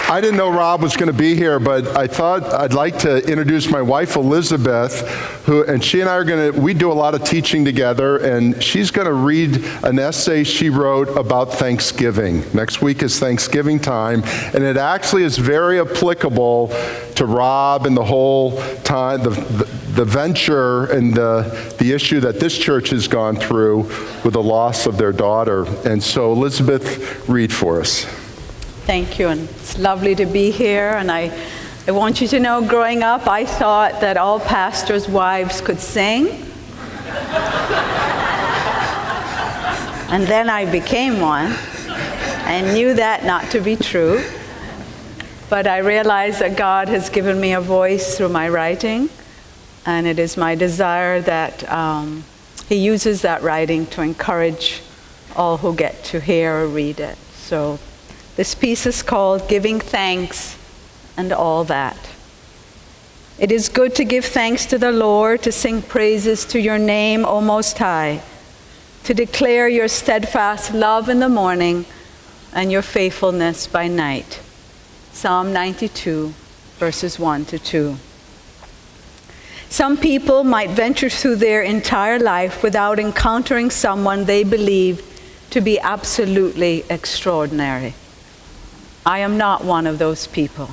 I didn't know Rob was going to be here, but I thought I'd like to introduce my wife, Elizabeth, and she and I we do a lot of teaching together, and she's going to read an essay she wrote about Thanksgiving. Next week is Thanksgiving time, and it actually is very applicable to Rob and the whole time, the venture and the issue that this church has gone through with the loss of their daughter. And so, Elizabeth, read for us. Thank you, and it's lovely to be here. And I want you to know, growing up, I thought that all pastors' wives could sing. And then I became one. I knew that not to be true. But I realized that God has given me a voice through my writing. And it is my desire that He uses that writing to encourage all who get to hear or read it. So this piece is called Giving Thanks and All That. It is good to give thanks to the Lord, to sing praises to your name, O Most High, to declare your steadfast love in the morning and your faithfulness by night. Psalm 92, verses 1 to 2. Some people might venture through their entire life without encountering someone they believe to be absolutely extraordinary. I am not one of those people.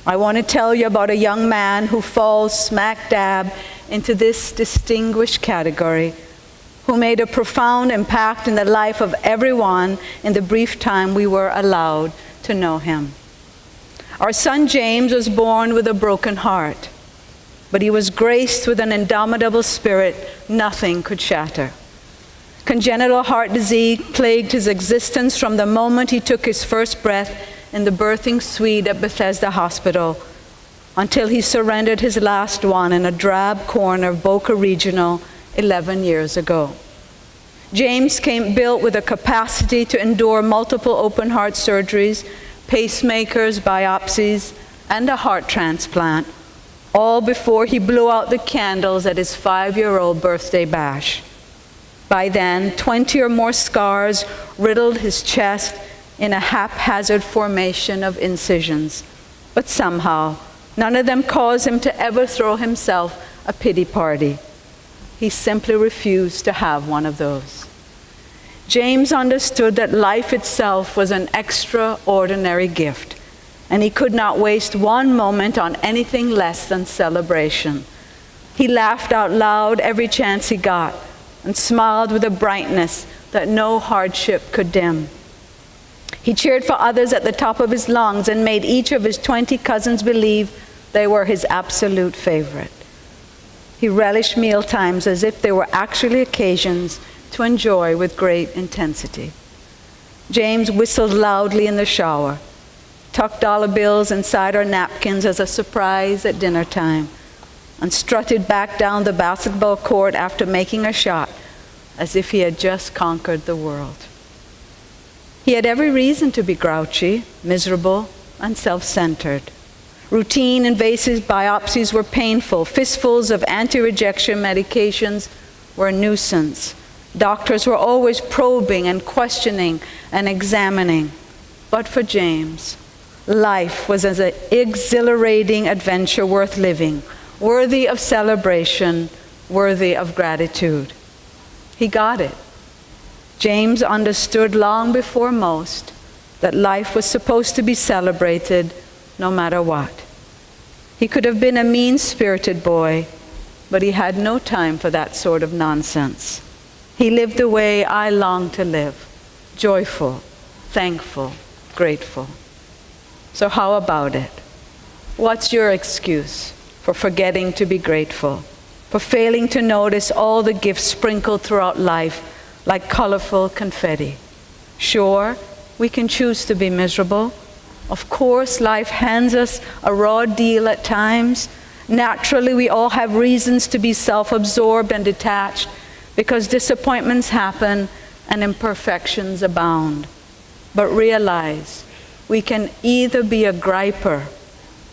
I want to tell you about a young man who falls smack dab into this distinguished category, who made a profound impact in the life of everyone in the brief time we were allowed to know him. Our son James was born with a broken heart, but he was graced with an indomitable spirit nothing could shatter. Congenital heart disease plagued his existence from the moment he took his first breath in the birthing suite at Bethesda Hospital until he surrendered his last one in a drab corner of Boca Regional 11 years ago. James came built with a capacity to endure multiple open heart surgeries, pacemakers, biopsies, and a heart transplant, all before he blew out the candles at his 5-year-old birthday bash. By then, 20 or more scars riddled his chest in a haphazard formation of incisions. But somehow, none of them caused him to ever throw himself a pity party. He simply refused to have one of those. James understood that life itself was an extraordinary gift, and he could not waste one moment on anything less than celebration. He laughed out loud every chance he got, and smiled with a brightness that no hardship could dim. He cheered for others at the top of his lungs and made each of his 20 cousins believe they were his absolute favorite. He relished mealtimes as if they were actually occasions to enjoy with great intensity. James whistled loudly in the shower, tucked dollar bills inside our napkins as a surprise at dinner time, and strutted back down the basketball court after making a shot as if he had just conquered the world. He had every reason to be grouchy, miserable, and self-centered. Routine invasive biopsies were painful. Fistfuls of anti-rejection medications were a nuisance. Doctors were always probing and questioning and examining. But for James, life was an exhilarating adventure worth living, worthy of celebration, worthy of gratitude. He got it. James understood long before most that life was supposed to be celebrated no matter what. He could have been a mean-spirited boy, but he had no time for that sort of nonsense. He lived the way I long to live, joyful, thankful, grateful. So how about it? What's your excuse for forgetting to be grateful, for failing to notice all the gifts sprinkled throughout life like colorful confetti? Sure, we can choose to be miserable. Of course, life hands us a raw deal at times. Naturally, we all have reasons to be self-absorbed and detached because disappointments happen and imperfections abound. But realize, we can either be a griper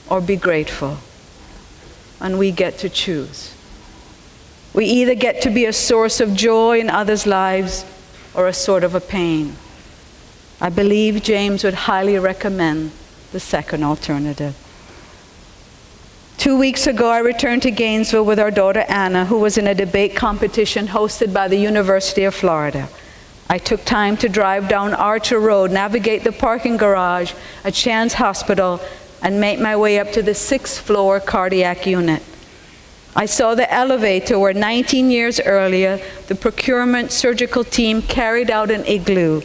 or be grateful. And we get to choose. We either get to be a source of joy in others' lives or a sort of a pain. I believe James would highly recommend the second alternative. 2 weeks ago, I returned to Gainesville with our daughter Anna, who was in a debate competition hosted by the University of Florida. I took time to drive down Archer Road, navigate the parking garage at Shands Hospital, and make my way up to the 6th floor cardiac unit. I saw the elevator where 19 years earlier, the procurement surgical team carried out an igloo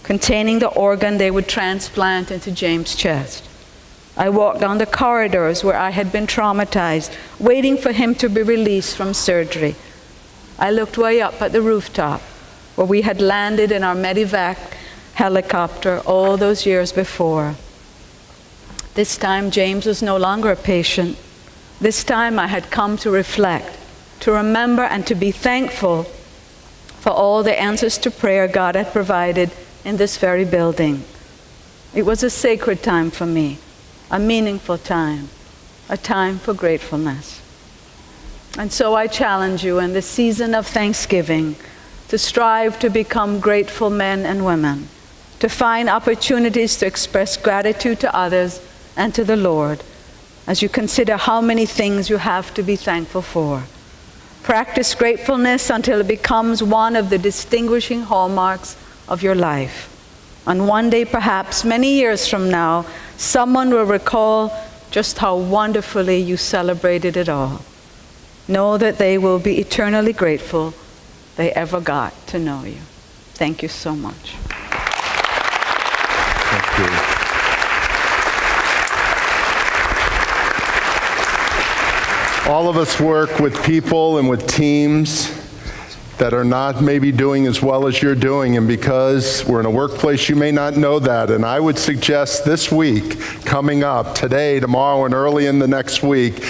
containing the organ they would transplant into James' chest. I walked down the corridors where I had been traumatized, waiting for him to be released from surgery. I looked way up at the rooftop where we had landed in our medevac helicopter all those years before. This time, James was no longer a patient. This time, I had come to reflect, to remember, and to be thankful for all the answers to prayer God had provided in this very building. It was a sacred time for me, a meaningful time, a time for gratefulness. And so I challenge you in this season of Thanksgiving to strive to become grateful men and women, to find opportunities to express gratitude to others and to the Lord as you consider how many things you have to be thankful for. Practice gratefulness until it becomes one of the distinguishing hallmarks of your life. And one day, perhaps many years from now, someone will recall just how wonderfully you celebrated it all. Know that they will be eternally grateful they ever got to know you. Thank you so much. Thank you. All of us work with people and with teams that are not maybe doing as well as you're doing, and because we're in a workplace, you may not know that. And I would suggest this week, coming up, today, tomorrow, and early in the next week,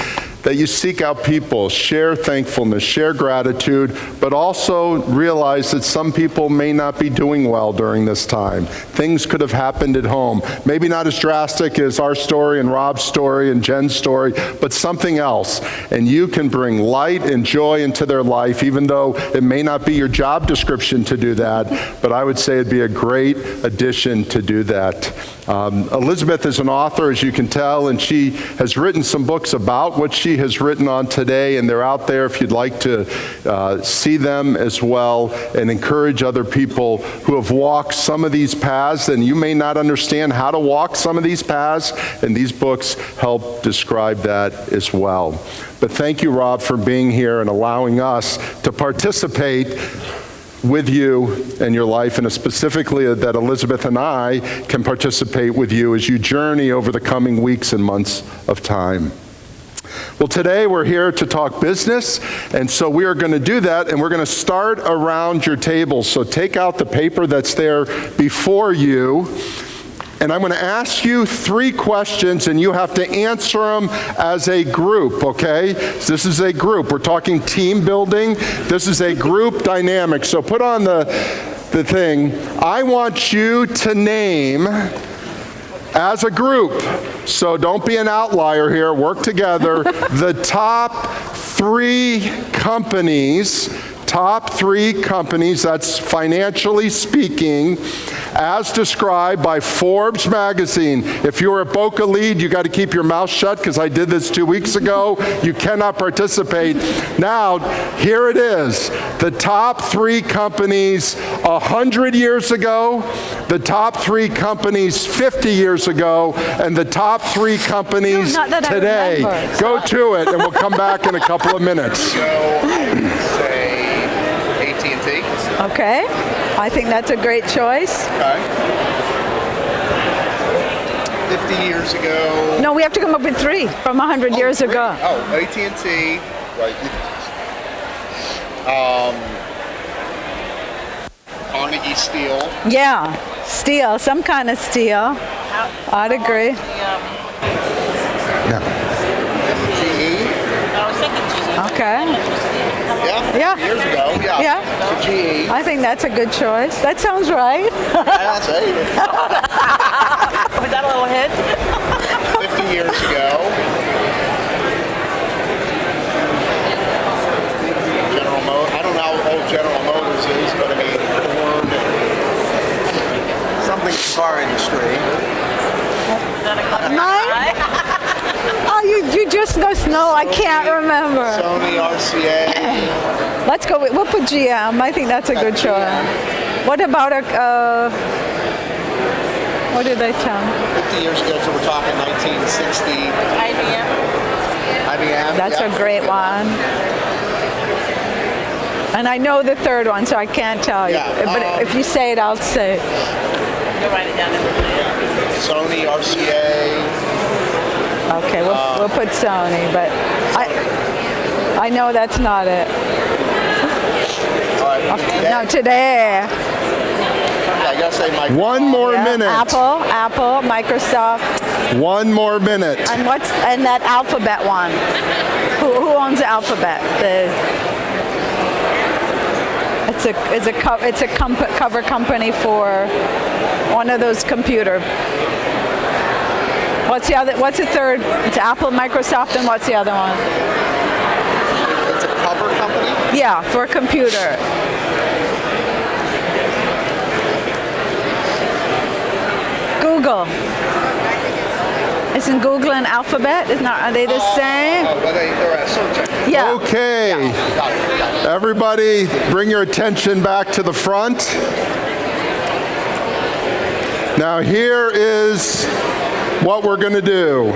that you seek out people, share thankfulness, share gratitude, but also realize that some people may not be doing well during this time. Things could have happened at home. Maybe not as drastic as our story and Rob's story and Jen's story, but something else. And you can bring light and joy into their life, even though it may not be your job description to do that, but I would say it'd be a great addition to do that. Elizabeth is an author, as you can tell, and she has written some books about what she has written on today, and they're out there if you'd like to see them as well, and encourage other people who have walked some of these paths, and you may not understand how to walk some of these paths, and these books help describe that as well. But thank you, Rob, for being here and allowing us to participate with you and your life, and specifically that Elizabeth and I can participate with you as you journey over the coming weeks and months of time. Well, today we're here to talk business, and so we are going to do that, and we're going to start around your table. So take out the paper that's there before you, and I'm going to ask you 3 questions, and you have to answer them as a group, okay? So this is a group. We're talking team building. This is a group dynamic. So put on the thing. I want you to name, as a group, so don't be an outlier here, work together, the top 3 companies, that's financially speaking, as described by Forbes magazine. If you're at Boca Lead, you got to keep your mouth shut because I did this 2 weeks ago. You cannot participate. Now, here it is. The top 3 companies 100 years ago, the top 3 companies 50 years ago, and the top 3 companies today. Go to it, and we'll come back in a couple of minutes. So I would say AT&T. Okay, I think that's a great choice. Okay. 50 years ago. No, we have to come up with 3 from 100 years ago. Oh, AT&T. Right. Carnegie Steel. Yeah, steel, some kind of steel. I'd agree. GE. Okay. Yeah. Years ago. Yeah. Yeah. So GE. I think that's a good choice. That sounds right. I'll say. Was that a little hint? 50 years ago. General Motors. I don't know how old General Motors is, but I mean, Ford. just no, I can't remember. Sony, RCA. Let's go, we'll put GM. I think that's a good choice. What about what did they tell me? 50 years ago, so we're talking 1960. IBM. IBM. That's yeah. a great one. And I know the third one, so I can't tell you. Yeah, But if you say it, I'll say it. You'll write it down. Sony, RCA. Okay, we'll put Sony, but I know that's not it. All right. No, today. I gotta say Microsoft. One more Yeah, minute. Apple, Microsoft, One more minute. and that Alphabet one. Who owns Alphabet? It's a cover company for one of those computer. What's the third? It's Apple, Microsoft, and what's the other one? It's a cover company. Yeah, for a computer. Google. Isn't Google and Alphabet? Are they the same? Oh, well, they're a search engine. Yeah. Okay. Got it. Everybody, bring your attention back to the front. Now, here is what we're going to do.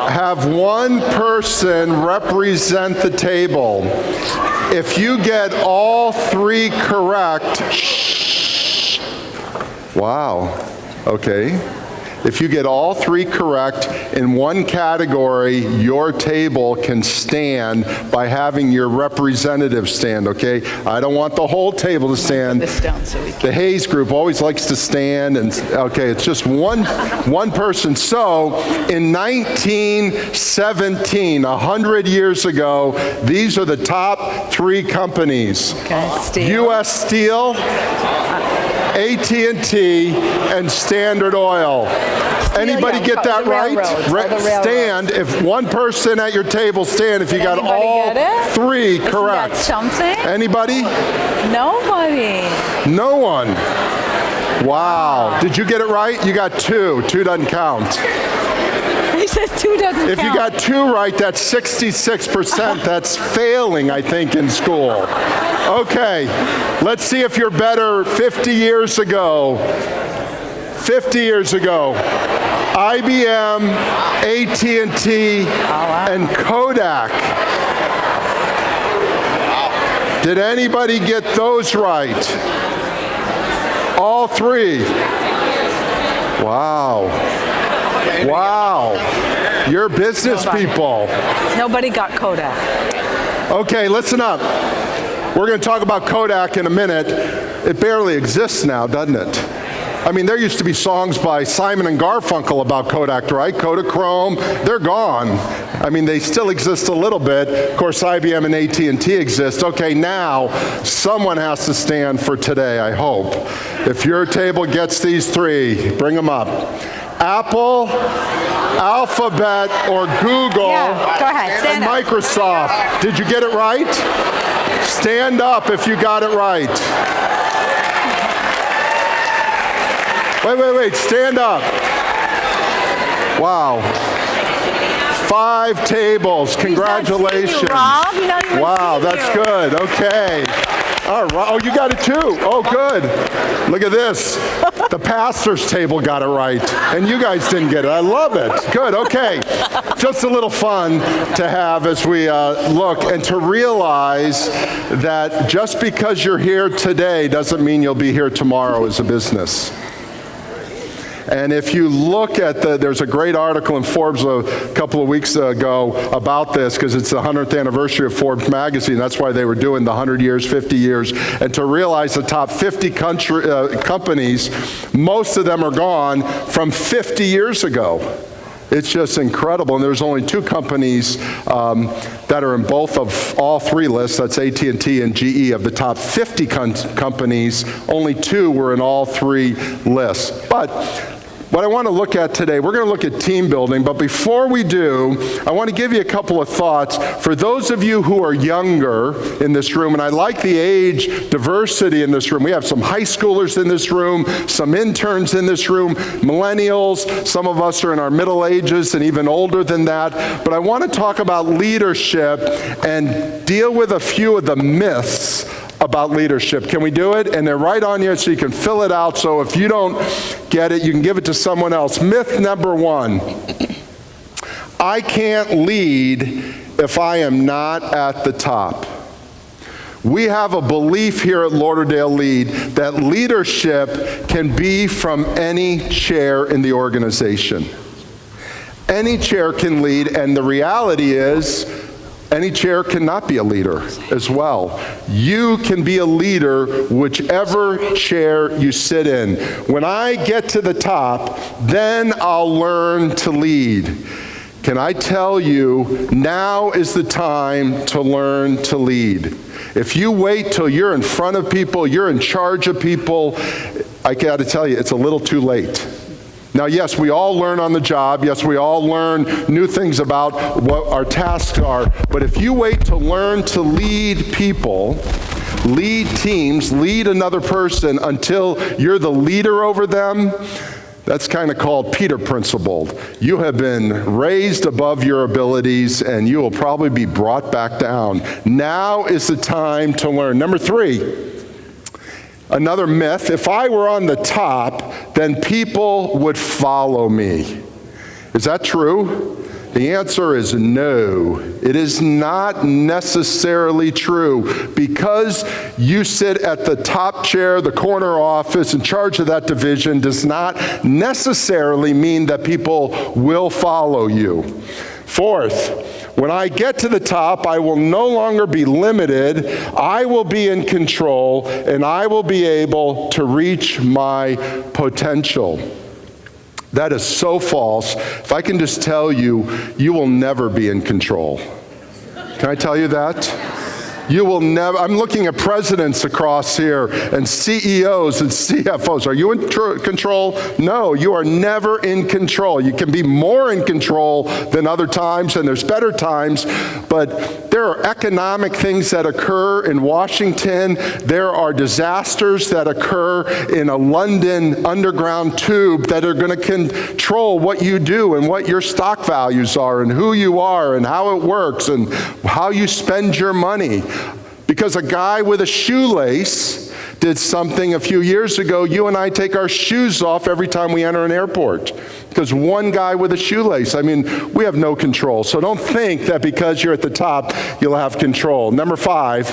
Have one person represent the table. If you get all three correct, wow, okay. If you get all three correct in one category, your table can stand by having your representative stand, okay? I don't want the whole table to stand. This down so we can. The Hayes group always likes to stand, and okay, it's just one person. So in 1917, 100 years ago, these are the top three companies. Okay, Steve. U.S. Steel, AT&T, and Standard Oil. Anybody yeah, get that the right? railroads, all the railroads. Stand. If one person at your table stand, if you got Anybody all get it? three Isn't correct. that something? Anybody? Nobody. No one. Wow. Did you get it right? You got two. Two doesn't count. He says two doesn't If you count. got two right, that's 66%. That's failing, I think, in school. Okay, let's see if you're better 50 years ago. 50 years ago, IBM, AT&T, and Kodak. Did anybody get those right? All three. Wow. Wow. You're business people. Nobody got Kodak. Okay, listen up. We're going to talk about Kodak in a minute. It barely exists now, doesn't it? I mean, there used to be songs by Simon and Garfunkel about Kodak, right? Kodachrome, they're gone. I mean, they still exist a little bit. Of course, IBM and AT&T exist. Okay, now someone has to stand for today, I hope. If your table gets these three, bring them up. Apple, Alphabet, or Google, Yeah, go ahead, stand and up. Microsoft. Did you get it right? Stand up if you got it right. Wait, stand up. Wow. 5 tables, congratulations. Rob, you don't even Wow, see that's you. good, okay. All right, oh, you got it too. Oh, good. Look at this. The pastor's table got it right, and you guys didn't get it. I love it. Good, okay. Just a little fun to have as we look and to realize that just because you're here today doesn't mean you'll be here tomorrow as a business. And if you look at there's a great article in Forbes a couple of weeks ago about this because it's the 100th anniversary of Forbes magazine. That's why they were doing the 100 years, 50 years. And to realize the top 50 companies, most of them are gone from 50 years ago. It's just incredible. And there's only 2 companies that are in both of all 3 lists. That's AT&T and GE. Of the top 50 companies, only 2 were in all 3 lists. But What I want to look at today, we're going to look at team building, but before we do, I want to give you a couple of thoughts. For those of you who are younger in this room, and I like the age diversity in this room. We have some high schoolers in this room, some interns in this room, millennials, some of us are in our middle ages and even older than that. But I want to talk about leadership and deal with a few of the myths about leadership. Can we do it? And they're right on you so you can fill it out. So if you don't get it, you can give it to someone else. Myth number one, I can't lead if I am not at the top. We have a belief here at Lauderdale Lead that leadership can be from any chair in the organization. Any chair can lead, and the reality is, any chair cannot be a leader as well. You can be a leader whichever chair you sit in. When I get to the top, then I'll learn to lead. Can I tell you, now is the time to learn to lead. If you wait till you're in front of people, you're in charge of people, I got to tell you, it's a little too late. Now, yes, we all learn on the job. Yes, we all learn new things about what our tasks are. But if you wait to learn to lead people, lead teams, lead another person until you're the leader over them, that's kind of called Peter principle. You have been raised above your abilities, and you will probably be brought back down. Now is the time to learn. Number three, another myth, if I were on the top, then people would follow me. Is that true? The answer is no. It is not necessarily true. Because you sit at the top chair, the corner office, in charge of that division does not necessarily mean that people will follow you. Fourth, when I get to the top, I will no longer be limited. I will be in control, and I will be able to reach my potential. That is so false. If I can just tell you, you will never be in control. Can I tell you that? You will never. I'm looking at presidents across here and CEOs and CFOs. Are you in control? No, you are never in control. You can be more in control than other times, and there's better times, but there are economic things that occur in Washington. There are disasters that occur in a London underground tube that are going to control what you do and what your stock values are and who you are and how it works and how you spend your money. Because a guy with a shoelace did something a few years ago. You and I take our shoes off every time we enter an airport. Because one guy with a shoelace, I mean, we have no control. So don't think that because you're at the top, you'll have control. Number five,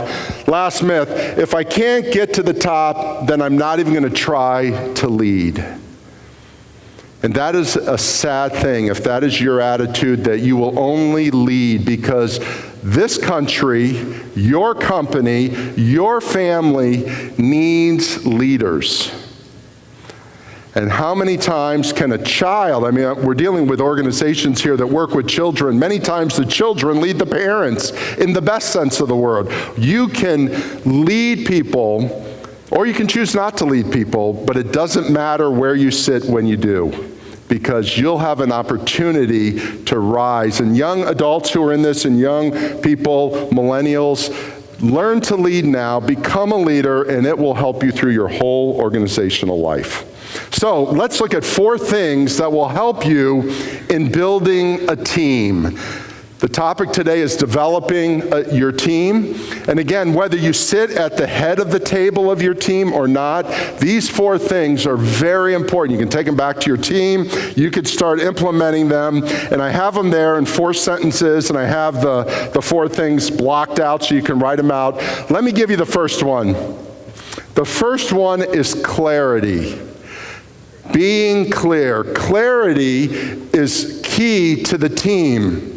last myth, if I can't get to the top, then I'm not even going to try to lead. And that is a sad thing if that is your attitude, that you will only lead because this country, your company, your family needs leaders. And how many times can a child, I mean, we're dealing with organizations here that work with children. Many times the children lead the parents in the best sense of the word. You can lead people, or you can choose not to lead people, but it doesn't matter where you sit when you do, because you'll have an opportunity to rise. And young adults who are in this, and young people, millennials, learn to lead now, become a leader, and it will help you through your whole organizational life. So let's look at 4 things that will help you in building a team. The topic today is developing your team. And again, whether you sit at the head of the table of your team or not, these 4 things are very important. You can take them back to your team. You could start implementing them. And I have them there in 4 sentences, and I have the 4 things blocked out so you can write them out. Let me give you the first one. The first one is clarity. Being clear. Clarity is key to the team.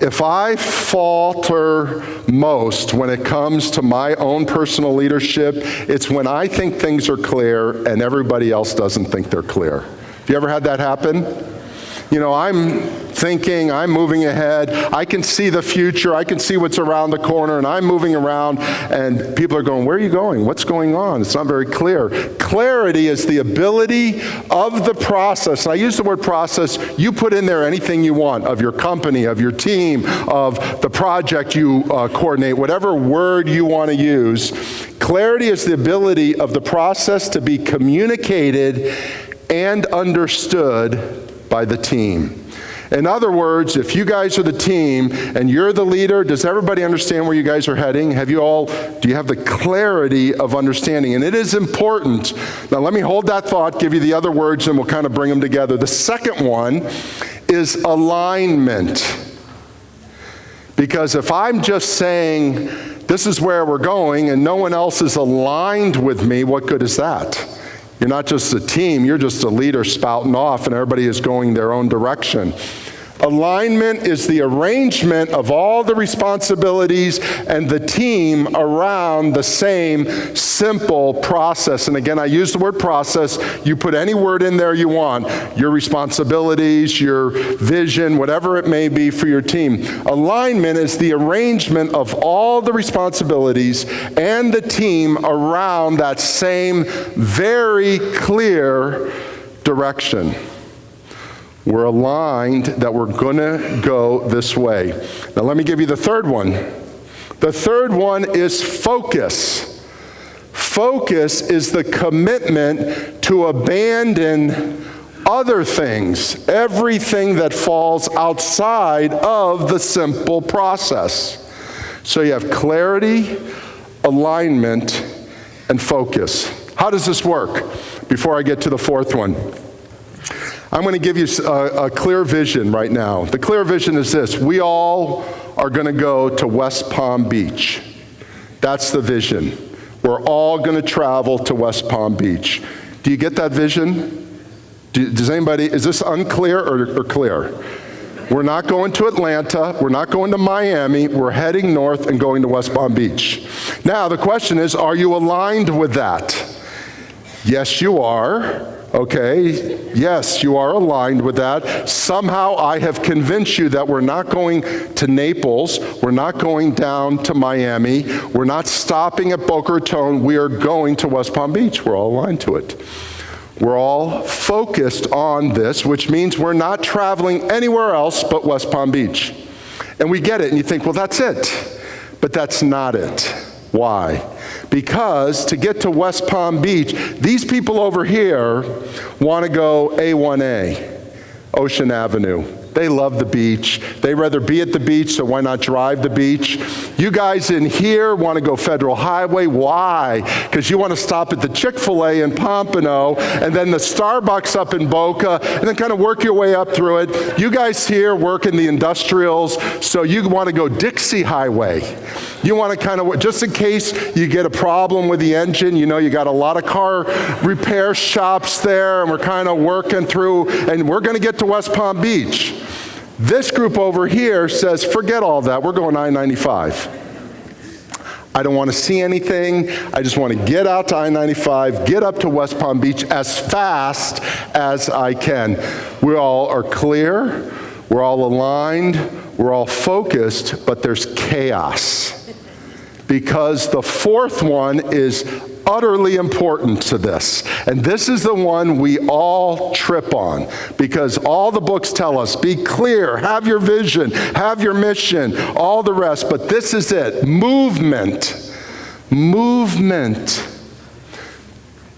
If I falter most when it comes to my own personal leadership, it's when I think things are clear and everybody else doesn't think they're clear. Have you ever had that happen? You know, I'm thinking, I'm moving ahead, I can see the future, I can see what's around the corner, and I'm moving around, and people are going, where are you going? What's going on? It's not very clear. Clarity is the ability of the process. And I use the word process. You put in there anything you want of your company, of your team, of the project you coordinate, whatever word you want to use. Clarity is the ability of the process to be communicated and understood by the team. In other words, if you guys are the team and you're the leader, does everybody understand where you guys are heading? Do you have the clarity of understanding? And it is important. Now let me hold that thought, give you the other words, and we'll kind of bring them together. The second one is alignment. Because if I'm just saying, this is where we're going, and no one else is aligned with me, what good is that? You're not just a team, you're just a leader spouting off, and everybody is going their own direction. Alignment is the arrangement of all the responsibilities and the team around the same simple process. And again, I use the word process. You put any word in there you want. Your responsibilities, your vision, whatever it may be for your team. Alignment is the arrangement of all the responsibilities and the team around that same very clear direction. We're aligned that we're going to go this way. Now let me give you the third one. The third one is focus. Focus is the commitment to abandon other things, everything that falls outside of the simple process. So you have clarity, alignment, and focus. How does this work? Before I get to the fourth one, I'm going to give you a clear vision right now. The clear vision is this. We all are going to go to West Palm Beach. That's the vision. We're all going to travel to West Palm Beach. Do you get that vision? Is this unclear or clear? We're not going to Atlanta. We're not going to Miami. We're heading north and going to West Palm Beach. Now, the question is, are you aligned with that? Yes, you are. Okay, yes, you are aligned with that. Somehow I have convinced you that we're not going to Naples, we're not going down to Miami, we're not stopping at Boca Raton, we are going to West Palm Beach. We're all aligned to it. We're all focused on this, which means we're not traveling anywhere else but West Palm Beach. And we get it, and you think, well, that's it. But that's not it. Why? Because to get to West Palm Beach, these people over here want to go A1A, Ocean Avenue. They love the beach. They rather be at the beach, so why not drive the beach? You guys in here want to go Federal Highway. Why? Because you want to stop at the Chick-fil-A in Pompano, and then the Starbucks up in Boca, and then kind of work your way up through it. You guys here work in the industrials, so you want to go Dixie Highway. You want to kind of, just in case you get a problem with the engine, you know you got a lot of car repair shops there, and we're kind of working through, and we're going to get to West Palm Beach. This group over here says, forget all that, we're going I-95. I don't want to see anything. I just want to get out to I-95, get up to West Palm Beach as fast as I can. We all are clear, we're all aligned, we're all focused, but there's chaos. Because the fourth one is utterly important to this. And this is the one we all trip on. Because all the books tell us, be clear, have your vision, have your mission, all the rest. But this is it, movement. Movement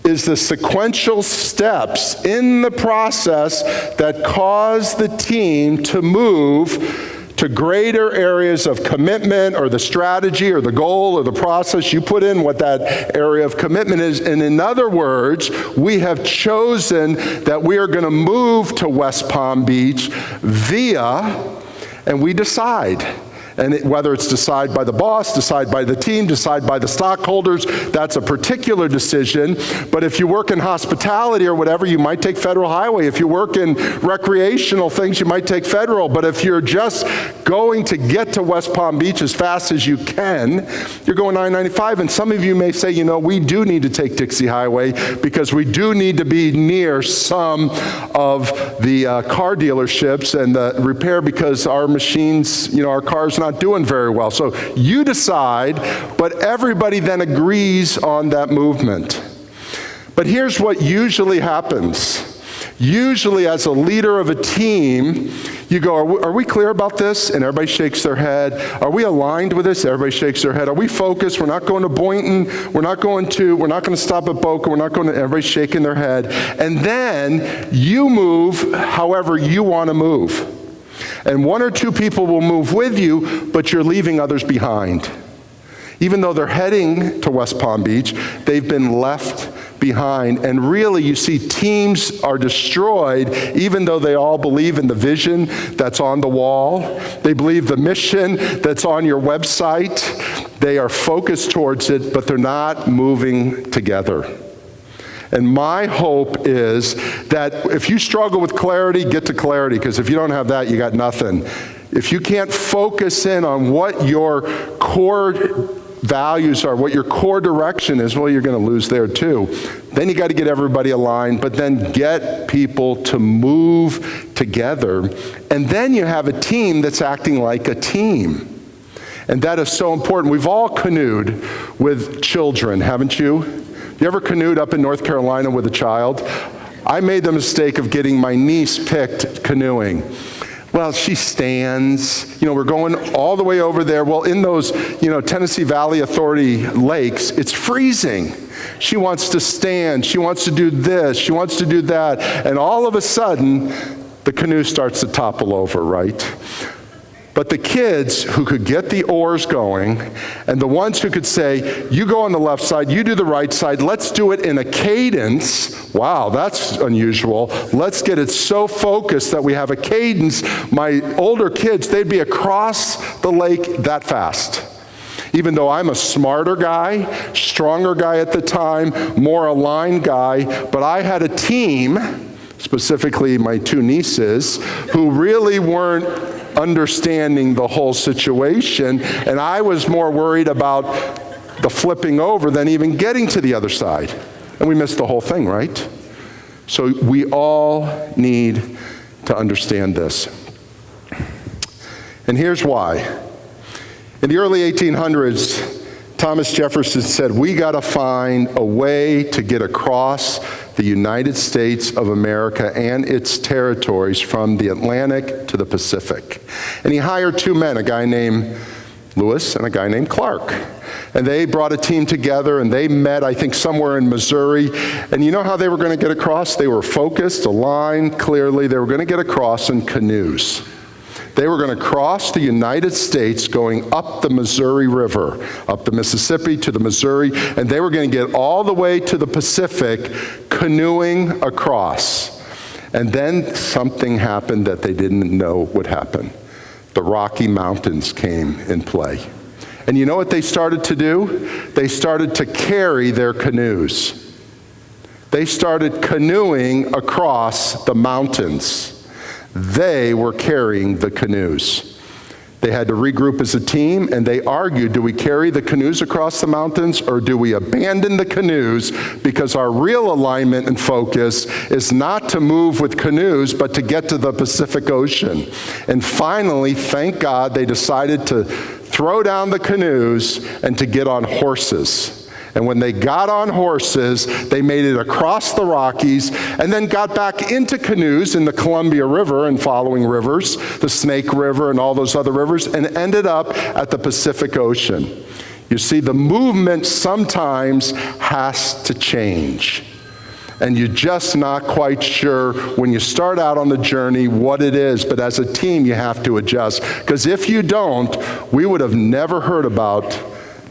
is the sequential steps in the process that cause the team to move to greater areas of commitment, or the strategy or the goal or the process. You put in what that area of commitment is. And in other words, we have chosen that we are going to move to West Palm Beach and we decide. And whether it's decided by the boss, decided by the team, decided by the stockholders, that's a particular decision. But if you work in hospitality or whatever, you might take federal highway. If you work in recreational things, you might take federal. But if you're just going to get to West Palm Beach as fast as you can, you're going 995. And some of you may say, you know, we do need to take Dixie Highway because we do need to be near some of the car dealerships and the repair because our machines, you know, our cars not doing very well. So you decide, but everybody then agrees on that movement. But here's what usually happens. Usually as a leader of a team, you go, are we clear about this? And everybody shakes their head. Are we aligned with this? Everybody shakes their head. Are we focused? We're not going to Boynton. We're not going to stop at Boca. We're not going to, everybody's shaking their head. And then you move however you want to move. And one or two people will move with you, but you're leaving others behind. Even though they're heading to West Palm Beach, they've been left behind. And really, you see teams are destroyed even though they all believe in the vision that's on the wall. They believe the mission that's on your website. They are focused towards it, but they're not moving together. And my hope is that if you struggle with clarity, get to clarity, because if you don't have that, you got nothing. If you can't focus in on what your core values are, what your core direction is, well, you're going to lose there too. Then you got to get everybody aligned, but then get people to move together. And then you have a team that's acting like a team. And that is so important. We've all canoed with children, haven't you? You ever canoed up in North Carolina with a child? I made the mistake of getting my niece picked canoeing. Well, she stands, you know, we're going all the way over there. Well, in those, you know, Tennessee Valley Authority lakes, it's freezing. She wants to stand, she wants to do this, she wants to do that, and all of a sudden, the canoe starts to topple over, right? But the kids who could get the oars going, and the ones who could say, you go on the left side, you do the right side, let's do it in a cadence. Wow, that's unusual. Let's get it so focused that we have a cadence. My older kids, they'd be across the lake that fast. Even though I'm a smarter guy, stronger guy at the time, more aligned guy, but I had a team, specifically my two nieces, who really weren't understanding the whole situation, and I was more worried about the flipping over than even getting to the other side. And we missed the whole thing, right? So we all need to understand this. And here's why. In the early 1800s, Thomas Jefferson said, we got to find a way to get across the United States of America and its territories from the Atlantic to the Pacific. And he hired two men, a guy named Lewis and a guy named Clark. And they brought a team together and they met, I think, somewhere in Missouri. And you know how they were going to get across? They were focused, aligned, clearly. They were going to get across in canoes. They were going to cross the United States going up the Missouri River, up the Mississippi to the Missouri, and they were going to get all the way to the Pacific canoeing across. And then something happened that they didn't know would happen. The Rocky Mountains came in play. And you know what they started to do? They started to carry their canoes. They started canoeing across the mountains. They were carrying the canoes. They had to regroup as a team, and they argued, do we carry the canoes across the mountains, or do we abandon the canoes because our real alignment and focus is not to move with canoes, but to get to the Pacific Ocean? And finally, thank God, they decided to throw down the canoes and to get on horses. And when they got on horses, they made it across the Rockies and then got back into canoes in the Columbia River and following rivers, the Snake River and all those other rivers, and ended up at the Pacific Ocean. You see, the movement sometimes has to change. And you're just not quite sure when you start out on the journey what it is. But as a team, you have to adjust. Because if you don't, we would have never heard about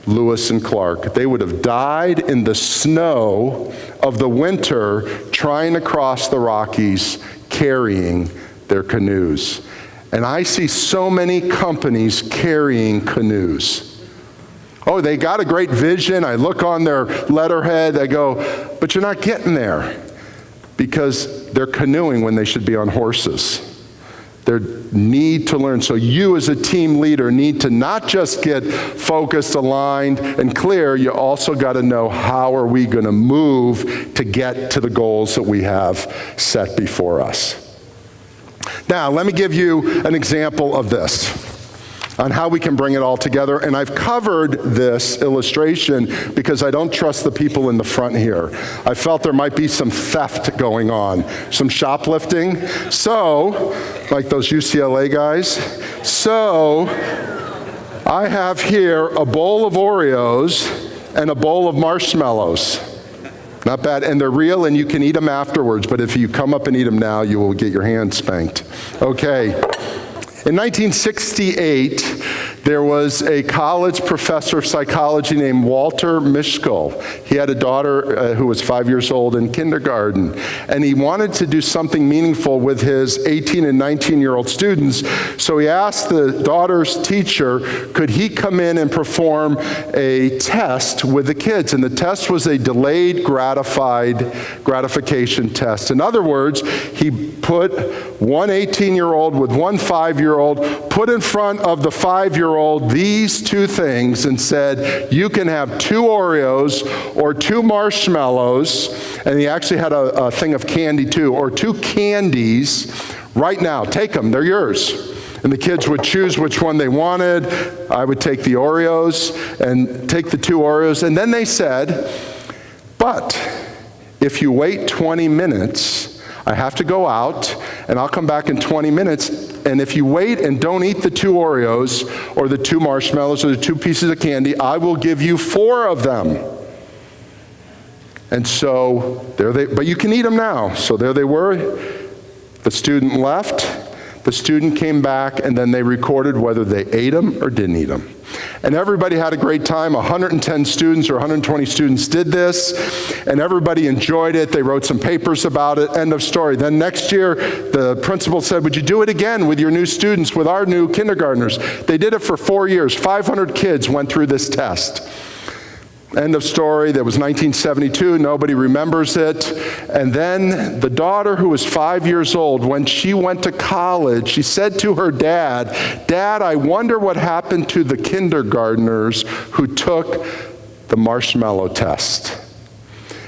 Lewis and Clark. They would have died in the snow of the winter trying to cross the Rockies carrying their canoes. And I see so many companies carrying canoes. Oh, they got a great vision. I look on their letterhead, I go, but you're not getting there because they're canoeing when they should be on horses. They need to learn. So you as a team leader need to not just get focused, aligned, and clear. You also got to know, how are we going to move to get to the goals that we have set before us? Now, let me give you an example of this on how we can bring it all together. And I've covered this illustration because I don't trust the people in the front here. I felt there might be some theft going on, some shoplifting. So, like those UCLA guys. So, I have here a bowl of Oreos and a bowl of marshmallows. Not bad, and they're real and you can eat them afterwards, but if you come up and eat them now, you will get your hand spanked. Okay. In 1968, there was a college professor of psychology named Walter Mischel. He had a daughter who was 5 years old in kindergarten, and he wanted to do something meaningful with his 18 and 19-year-old students, so he asked the daughter's teacher, could he come in and perform a test with the kids? And the test was a delayed gratification test. In other words, he put one 18-year-old with one 5-year-old, put in front of the 5-year-old these two things and said, you can have 2 Oreos or 2 marshmallows, and he actually had a thing of candy too, or 2 candies right now. Take them, they're yours. And the kids would choose which one they wanted. I would take the Oreos and take the 2 Oreos. And then they said, but if you wait 20 minutes, I have to go out, and I'll come back in 20 minutes, and if you wait and don't eat the 2 Oreos, or the 2 marshmallows, or the 2 pieces of candy, I will give you 4 of them. And so, but you can eat them now. So there they were. The student left, the student came back, and then they recorded whether they ate them or didn't eat them. And everybody had a great time. 110 students or 120 students did this, and everybody enjoyed it. They wrote some papers about it, end of story. Then next year, the principal said, would you do it again with your new students, with our new kindergartners? They did it for 4 years. 500 kids went through this test. End of story. That was 1972. Nobody remembers it. And then the daughter, who was 5 years old, when she went to college, she said to her dad, Dad, I wonder what happened to the kindergartners who took the marshmallow test.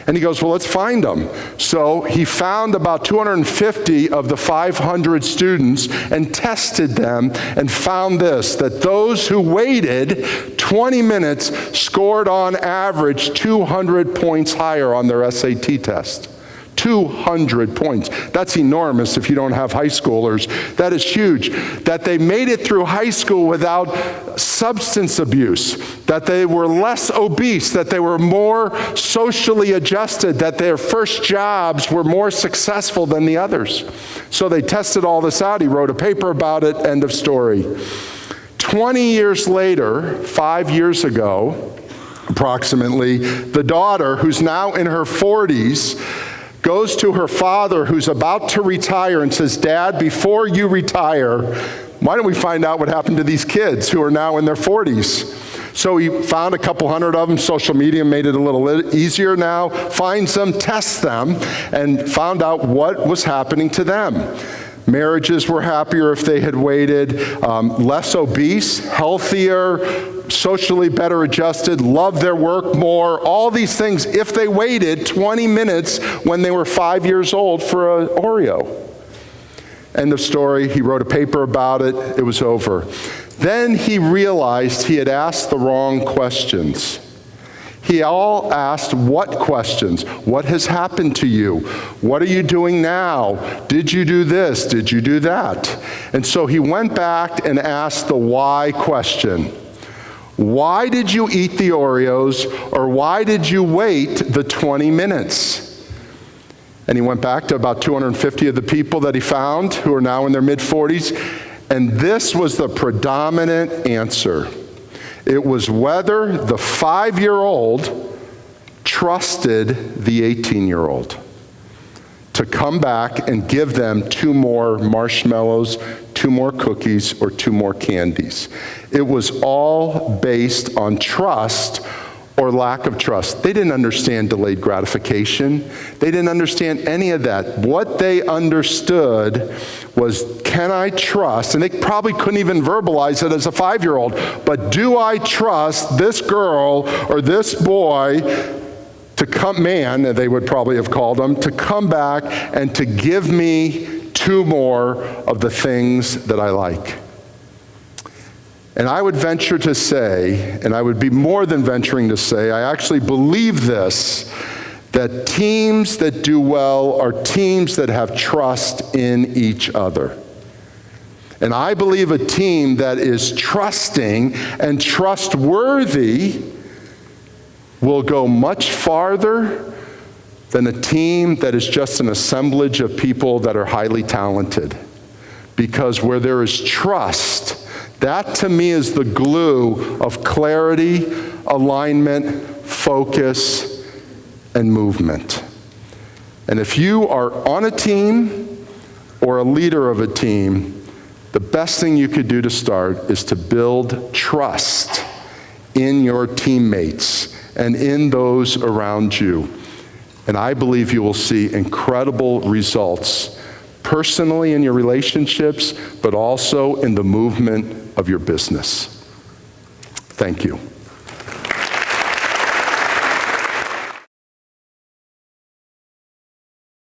And he goes, well, let's find them. So he found about 250 of the 500 students and tested them and found this, that those who waited 20 minutes scored on average 200 points higher on their SAT test. 200 points. That's enormous if you don't have high schoolers. That is huge. That they made it through high school without substance abuse, that they were less obese, that they were more socially adjusted, that their first jobs were more successful than the others. So they tested all this out. He wrote a paper about it, end of story. 20 years later, 5 years ago, approximately, the daughter, who's now in her 40s, goes to her father, who's about to retire, and says, Dad, before you retire, why don't we find out what happened to these kids who are now in their 40s? So he found a couple hundred of them. Social media made it a little easier now. Finds them, tests them, and found out what was happening to them. Marriages were happier if they had waited, less obese, healthier, socially better adjusted, loved their work more, all these things if they waited 20 minutes when they were 5 years old for an Oreo. End of story. He wrote a paper about it. It was over. Then he realized he had asked the wrong questions. He all asked what questions? What has happened to you? What are you doing now? Did you do this? Did you do that? And so he went back and asked the why question. Why did you eat the Oreos, or why did you wait the 20 minutes? And he went back to about 250 of the people that he found who are now in their mid-40s, and this was the predominant answer. It was whether the 5-year-old trusted the 18-year-old to come back and give them 2 more marshmallows, 2 2 more cookies or 2 more candies. It was all based on trust or lack of trust. They didn't understand delayed gratification. They didn't understand any of that. What they understood was, can I trust? And they probably couldn't even verbalize it as a 5-year-old, but do I trust this girl or this boy to come, man, they would probably have called him, to come back and to give me 2 more of the things that I like? And I would venture to say, and I would be more than venturing to say, I actually believe this, that teams that do well are teams that have trust in each other. And I believe a team that is trusting and trustworthy will go much farther than a team that is just an assemblage of people that are highly talented. Because where there is trust, that to me is the glue of clarity, alignment, focus, and movement. And if you are on a team or a leader of a team, the best thing you could do to start is to build trust in your teammates and in those around you. And I believe you will see incredible results personally in your relationships, but also in the movement of your business. Thank you.